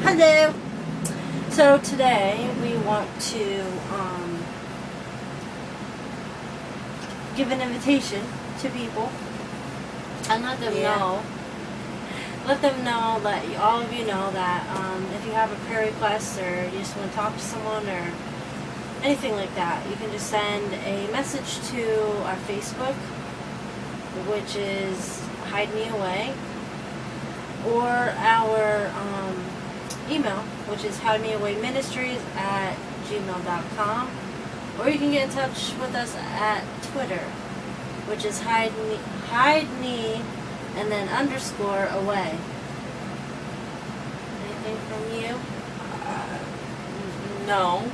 Hello. So today we want to give an invitation to people and let them know. Let them know that all of you know that if you have a prayer request or you just want to talk to someone or anything like that, you can just send a message to our Facebook, which is Hide Me Away, or our email, which is hidemeawayministries@gmail.com, or you can get in touch with us at Twitter, which is hide me and then _away. Anything from you? No,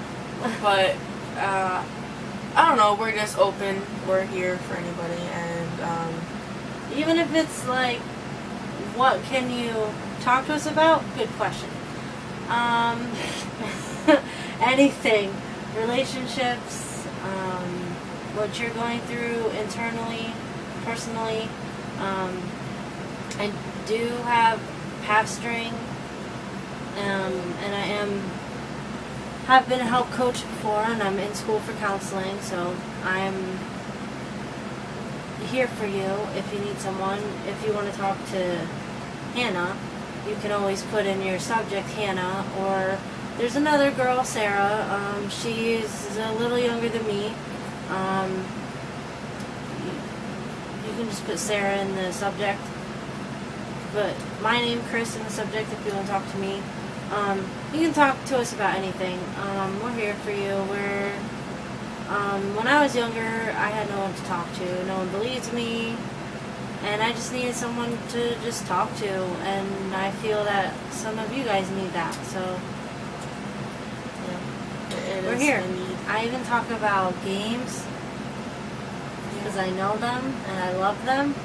but I don't know. We're just open. We're here for anybody, and Even if it's like, what can you talk to us about? Good question. Anything, relationships, what you're going through internally, personally. I do have pastoring, and I have been a help coach before, and I'm in school for counseling, so I'm here for you if you need someone. If you want to talk to Hannah, you can always put in your subject Hannah, or there's another girl, Sarah. She's a little younger than me. You can just put Sarah in the subject. But my name, Chris, in the subject if you want to talk to me. You can talk to us about anything. We're here for you. When I was younger, I had no one to talk to. No one believed me. And I just needed someone to just talk to. And I feel that some of you guys need that. So, we're here. I even talk about games because I know them and I love them.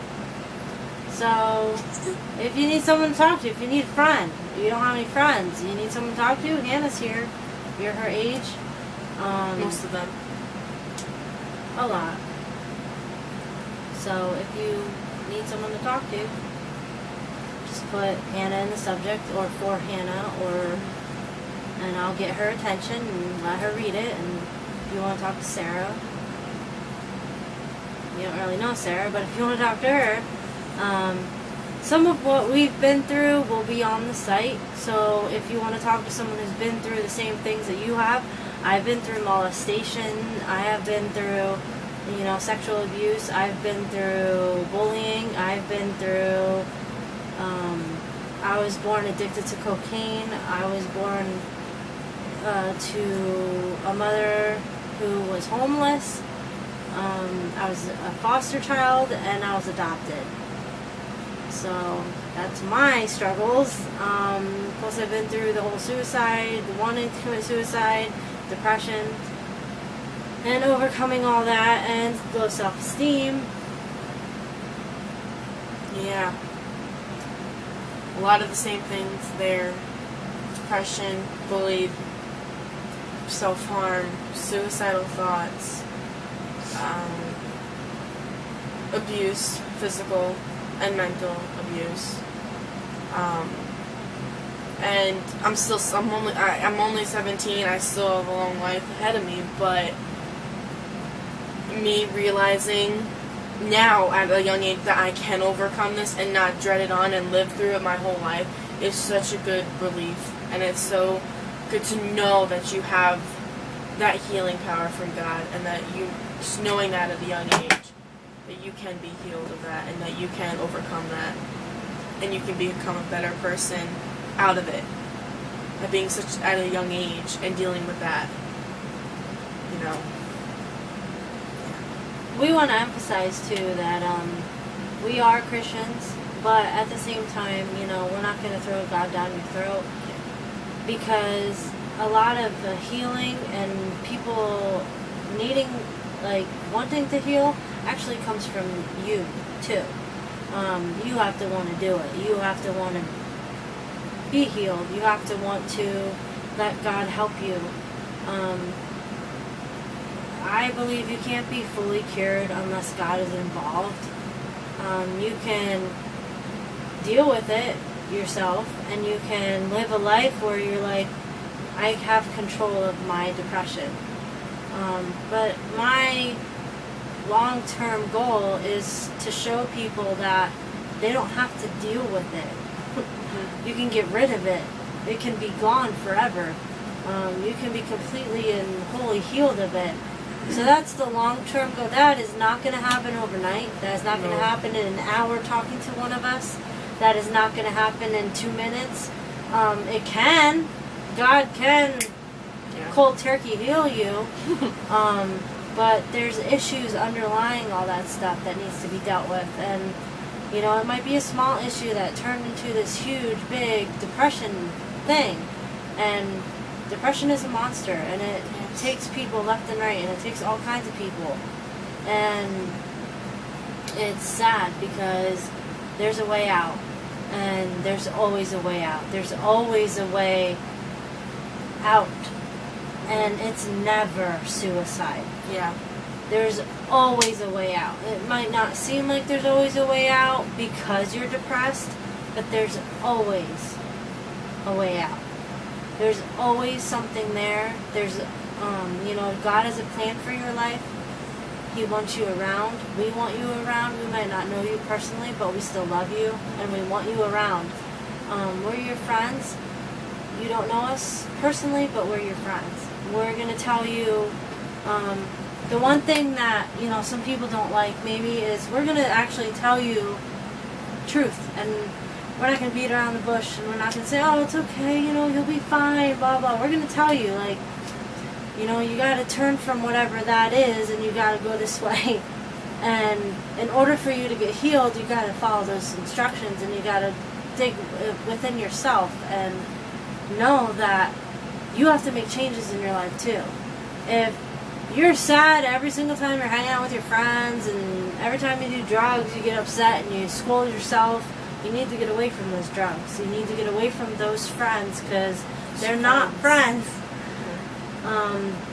So, if you need someone to talk to, if you need a friend, you don't have any friends, you need someone to talk to, Hannah's here. You're her age. most of them. A lot. So, if you need someone to talk to, just put Hannah in the subject, or for Hannah, and I'll get her attention and let her read it. And if you want to talk to Sarah, you don't really know Sarah, but if you want to talk to her, some of what we've been through will be on the site. So if you want to talk to someone who's been through the same things that you have, I've been through molestation, I have been through, sexual abuse, I've been through bullying, I've been through, I was born addicted to cocaine, I was born to a mother who was homeless, I was a foster child, and I was adopted. So that's my struggles. Plus I've been through the whole suicide, wanting to commit suicide, depression, and overcoming all that, and low self-esteem. Yeah. A lot of the same things there. Depression, bullied, self-harm, suicidal thoughts, abuse, physical and mental abuse. And I'm only 17, I still have a long life ahead of me, but me realizing now at a young age that I can overcome this and not dread it on and live through it my whole life is such a good relief. And it's so good to know that you have that healing power from God, and that you, just knowing that at a young age, that you can be healed of that, and that you can overcome that, and you can become a better person out of it, by being such at a young age and dealing with that, We want to emphasize too that we are Christians, but at the same time, we're not going to throw God down your throat, because a lot of the healing and people needing, wanting to heal actually comes from you too. You have to want to do it. You have to want to be healed. You have to want to let God help you. I believe you can't be fully cured unless God is involved. You can deal with it yourself, and you can live a life where you're like, I have control of my depression. But my long-term goal is to show people that they don't have to deal with it. You can get rid of it. It can be gone forever. You can be completely and wholly healed of it. So that's the long-term goal. That is not going to happen overnight. That is not going to happen in an hour talking to one of us. That is not going to happen in 2 minutes. It can. God can cold turkey heal you. But there's issues underlying all that stuff that needs to be dealt with. And, you know, it might be a small issue that turned into this huge, big depression thing. And depression is a monster, and it takes people left and right, and it takes all kinds of people. And it's sad because there's a way out, and there's always a way out. There's always a way out, and it's never suicide. Yeah. There's always a way out. It might not seem like there's always a way out because you're depressed, but there's always a way out. There's always something there. There's, you know, God has a plan for your life. He wants you around. We want you around. We might not know you personally, but we still love you, and we want you around. We're your friends. You don't know us personally, but we're your friends. We're going to tell you, the one thing that, you know, some people don't like maybe is we're going to actually tell you truth, and we're not going to beat around the bush, and we're not going to say, oh, it's okay, you know, you'll be fine, blah, blah. We're going to tell you, like, you know, you got to turn from whatever that is, and you got to go this way. And in order for you to get healed, you got to follow those instructions, and you got to dig within yourself and know that you have to make changes in your life, too. If you're sad every single time you're hanging out with your friends, and every time you do drugs, you get upset and you scold yourself, you need to get away from those drugs. You need to get away from those friends because they're not friends.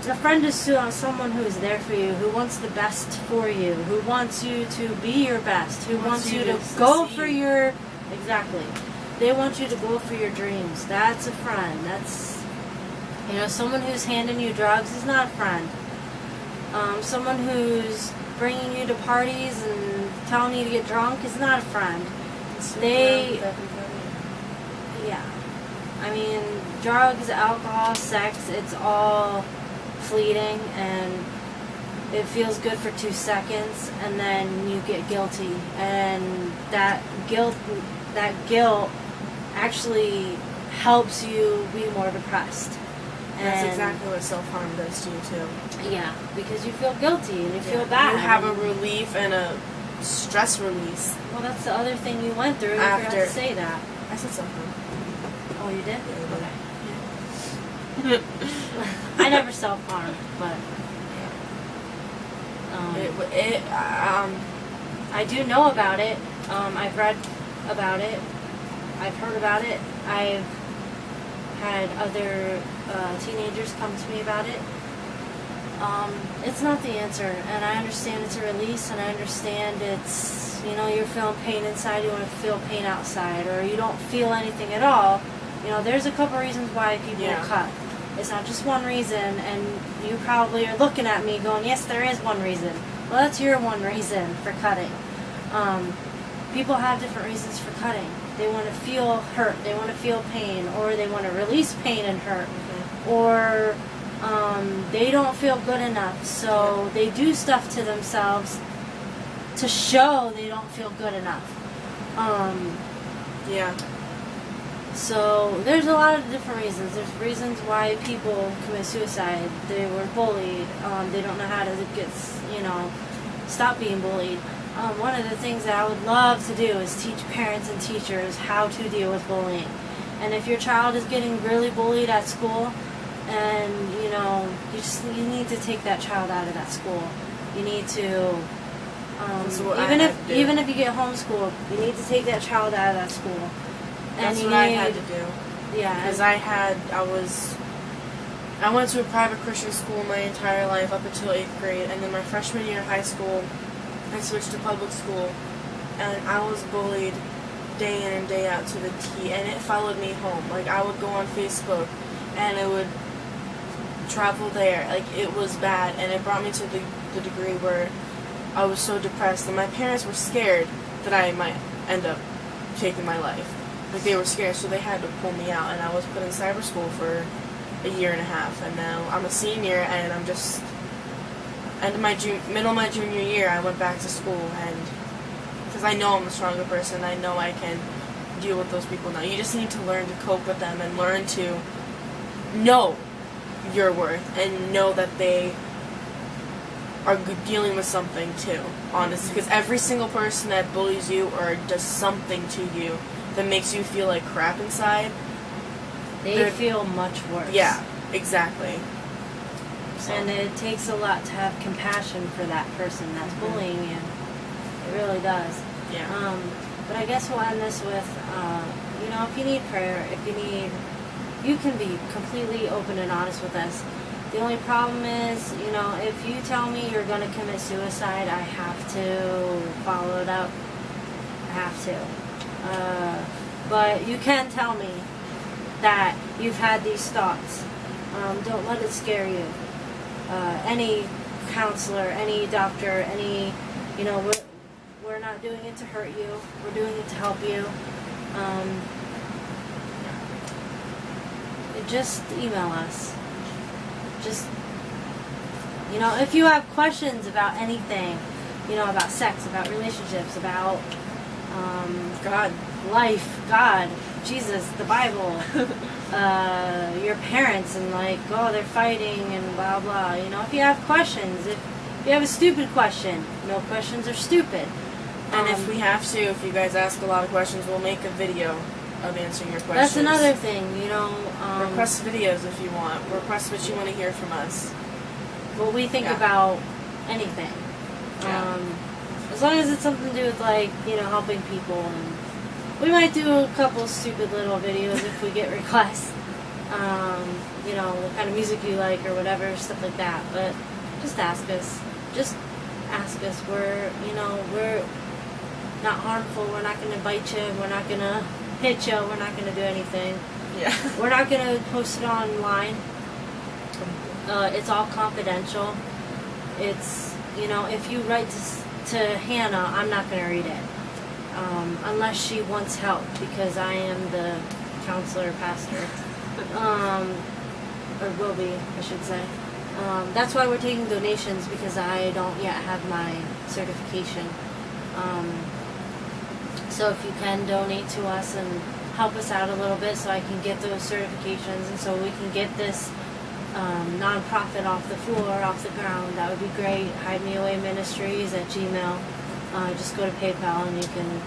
A friend is someone who is there for you, who wants the best for you, who wants you to be your best, who wants you to go for your... Exactly. They want you to go for your dreams. That's a friend. That's, you know, someone who's handing you drugs is not a friend. Someone who's bringing you to parties and telling you to get drunk is not a friend. Yeah. I mean, drugs, alcohol, sex, it's all fleeting, and it feels good for 2 seconds, and then you get guilty, and that guilt actually helps you be more depressed. And that's exactly what self-harm does to you, too. Yeah, because you feel guilty and you feel bad. You have a relief and a stress release. Well, that's the other thing you went through. You forgot to say that. I said self-harm. Oh, you did? Yeah, okay. I never self-harmed, but I do know about it. I've read about it. I've heard about it. I've had other teenagers come to me about it. It's not the answer, and I understand it's a release, and I understand it's, you know, you're feeling pain inside, you want to feel pain outside, or you don't feel anything at all. You know, there's a couple reasons why people cut. It's not just one reason, and you probably are looking at me going, yes, there is one reason. Well, that's your one reason for cutting. People have different reasons for cutting. They want to feel hurt, they want to feel pain, or they want to release pain and hurt, or they don't feel good enough, so they do stuff to themselves to show they don't feel good enough. So there's a lot of different reasons. There's reasons why people commit suicide. They were bullied. They don't know how to stop being bullied. One of the things that I would love to do is teach parents and teachers how to deal with bullying. And if your child is getting really bullied at school, and you need to take that child out of that school. You need to even if you get homeschooled, you need to take that child out of that school. That's what I had to do. Yeah, because I went to a private Christian school my entire life up until 8th grade, and then my freshman year of high school, I switched to public school, and I was bullied day in and day out to the T, and it followed me home. Like, I would go on Facebook, and it would travel there. Like, it was bad, and it brought me to the degree where I was so depressed, and my parents were scared that I might end up taking my life. Like, they were scared, so they had to pull me out, and I was put in cyber school for a year and a half, and now I'm a senior, and I'm just middle of my junior year, I went back to school, and because I know I'm a stronger person, I know I can deal with those people now. You just need to learn to cope with them and learn to know your worth and know that they are dealing with something too, honestly. Because every single person that bullies you or does something to you that makes you feel like crap inside, they feel much worse. Yeah, exactly. So. And it takes a lot to have compassion for that person that's bullying you. It really does. Yeah. But I guess we'll end this with, if you need prayer, you can be completely open and honest with us. The only problem is, if you tell me you're going to commit suicide, I have to follow it up. I have to. But you can tell me that you've had these thoughts. Don't let it scare you. Any counselor, any doctor, we're not doing it to hurt you. We're doing it to help you. Just email us. Just, if you have questions about anything, about sex, about relationships, about God, life, God, Jesus, the Bible, your parents, and they're fighting and blah blah. If you have questions, if you have a stupid question, no questions are stupid. And if you guys ask a lot of questions, we'll make a video of answering your questions. That's another thing, request videos if you want. Request what you want to hear from us. What we think about anything. Yeah. As long as it's something to do with helping people, and we might do a couple stupid little videos if we get requests. What kind of music you like or whatever, stuff like that. But just ask us. Just ask us. We're not harmful. We're not going to bite you. We're not going to hit you. We're not going to do anything. Yeah. We're not going to post it online. It's all confidential. It's, if you write to Hannah, I'm not going to read it. Unless she wants help, because I am the counselor pastor. Or will be, I should say. That's why we're taking donations, because I don't yet have my certification. So if you can donate to us and help us out a little bit so I can get those certifications and so we can get this nonprofit off the floor, off the ground, that would be great. HideMeAwayMinistries@gmail. Just go to PayPal and you can,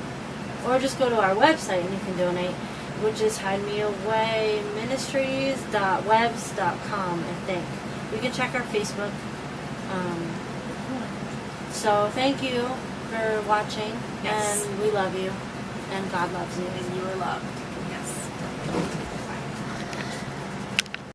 or just go to our website and you can donate, which is HideMeAwayMinistries.webs.com, I think. You can check our Facebook. So thank you for watching, yes. And we love you, and God loves you. And you are loved.